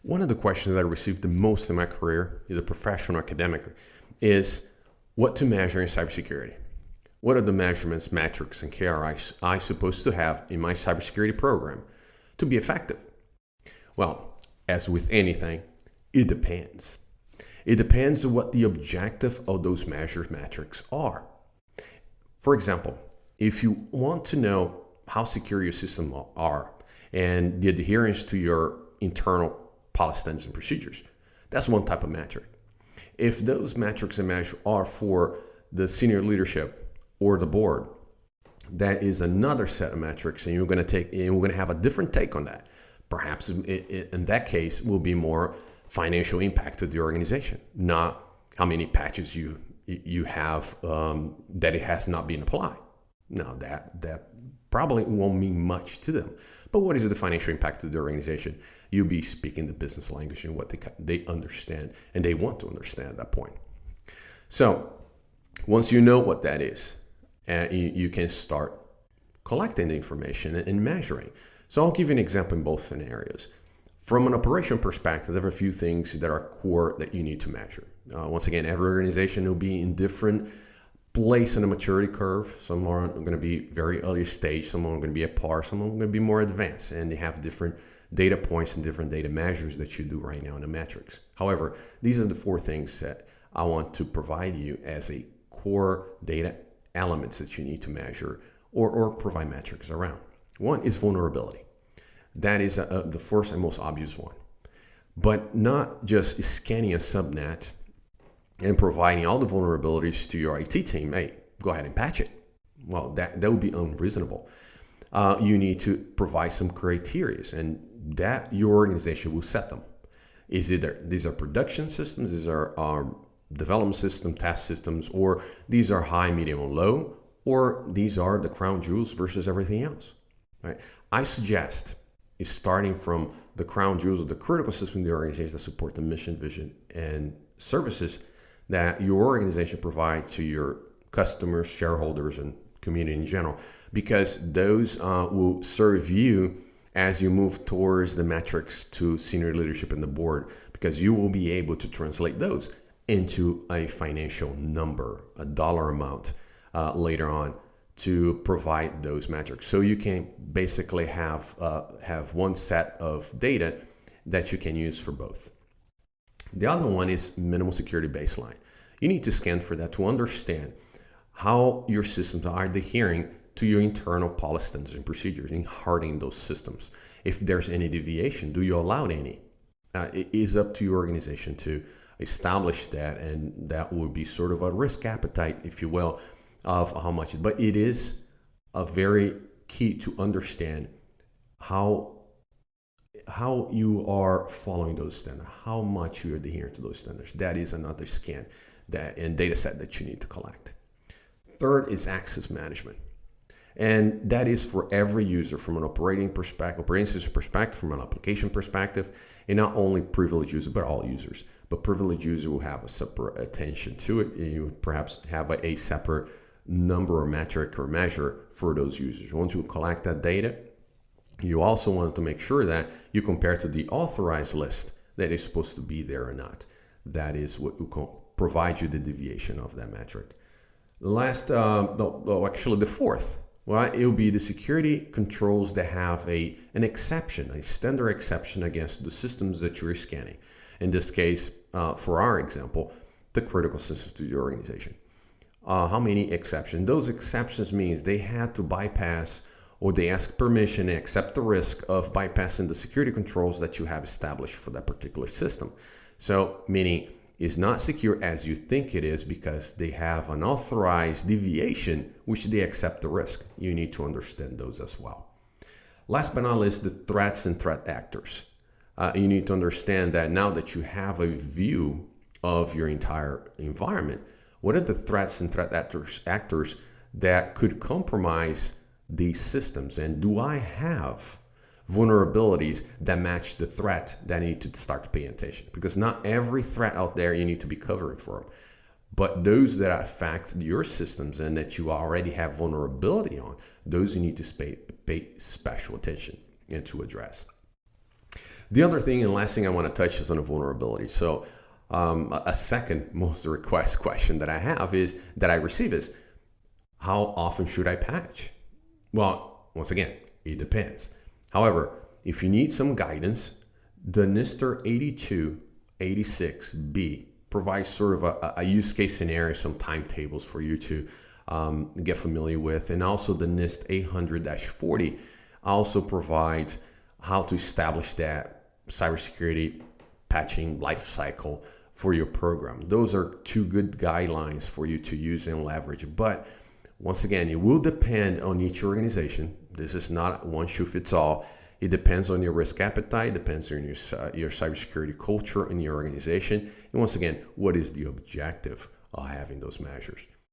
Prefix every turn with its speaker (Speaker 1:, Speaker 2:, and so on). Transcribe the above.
Speaker 1: One of the questions that I received the most in my career, either professional or academically, is what to measure in cybersecurity. What are the measurements, metrics, and KRIs I supposed to have in my cybersecurity program to be effective? Well, as with anything, it depends. It depends on what the objective of those measures metrics are. For example, if you want to know how secure your systems are and the adherence to your internal policy, standards, and procedures, that's one type of metric. If those metrics and measures are for the senior leadership or the board, that is another set of metrics, and we're going to have a different take on that. Perhaps in that case will be more financial impact to the organization, not how many patches you have that it has not been applied. Now that probably won't mean much to them. But what is the financial impact to the organization? You'll be speaking the business language and what they understand and they want to understand at that point. So once you know what that is, you can start collecting the information and measuring. So I'll give you an example in both scenarios. From an operation perspective, there are a few things that are core that you need to measure. Once again, every organization will be in different place in the maturity curve. Some are going to be very early stage, some are going to be at par, some are going to be more advanced, and they have different data points and different data measures that you do right now in the metrics. However, these are the 4 things that I want to provide you as a core data elements that you need to measure or provide metrics around. One is vulnerability. That is the first and most obvious one. But not just scanning a subnet and providing all the vulnerabilities to your IT team. Hey, go ahead and patch it. Well, that would be unreasonable. You need to provide some criteria, and that your organization will set them. These are production systems, these are development system, test systems, or these are high, medium, or low, or these are the crown jewels versus everything else. Right? I suggest is starting from the crown jewels of the critical system of the organization that support the mission, vision, and services that your organization provides to your customers, shareholders, and community in general, because those will serve you as you move towards the metrics to senior leadership and the board, because you will be able to translate those into a financial number, a dollar amount later on to provide those metrics. So you can basically have one set of data that you can use for both. The other one is minimal security baseline. You need to scan for that to understand how your systems are adhering to your internal policy, standards, and procedures in hardening those systems. If there's any deviation, do you allow any? It is up to your organization to establish that, and that would be sort of a risk appetite, if you will, of how much. But it is a very key to understand how you are following those standards, how much you are adhering to those standards. That is another scan and data set that you need to collect. Third is access management. And that is for every user from an operating system perspective, from an application perspective, and not only privileged users, but all users. But privileged user will have a separate attention to it. And you would perhaps have a separate number or metric or measure for those users. Once you collect that data, you also want to make sure that you compare to the authorized list that is supposed to be there or not. That is what will provide you the deviation of that metric. The fourth, well, it will be the security controls that have an exception, a standard exception against the systems that you're scanning. In this case, for our example, the critical systems to your organization. How many exceptions? Those exceptions means they had to bypass or they ask permission and accept the risk of bypassing the security controls that you have established for that particular system. So meaning it's not secure as you think it is because they have an authorized deviation which they accept the risk. You need to understand those as well. Last but not least, the threats and threat actors. You need to understand that now that you have a view of your entire environment, what are the threats and threat actors that could compromise these systems? And do I have vulnerabilities that match the threat that I need to start paying attention? Because not every threat out there you need to be covering for. But those that affect your systems and that you already have vulnerability on, those you need to pay special attention and to address. The other thing and last thing I want to touch is on a vulnerability. So a second most request question that I receive is, how often should I patch? Well, once again, it depends. However, if you need some guidance, the NIST 8286B provides sort of a use case scenario, some timetables for you to get familiar with. And also the NIST 800-40 also provides how to establish that cybersecurity patching life cycle for your program. Those are two good guidelines for you to use and leverage. But once again, it will depend on each organization. This is not one shoe fits all. It depends on your risk appetite, depends on your cybersecurity culture in your organization. And once again, what is the objective of having those measures?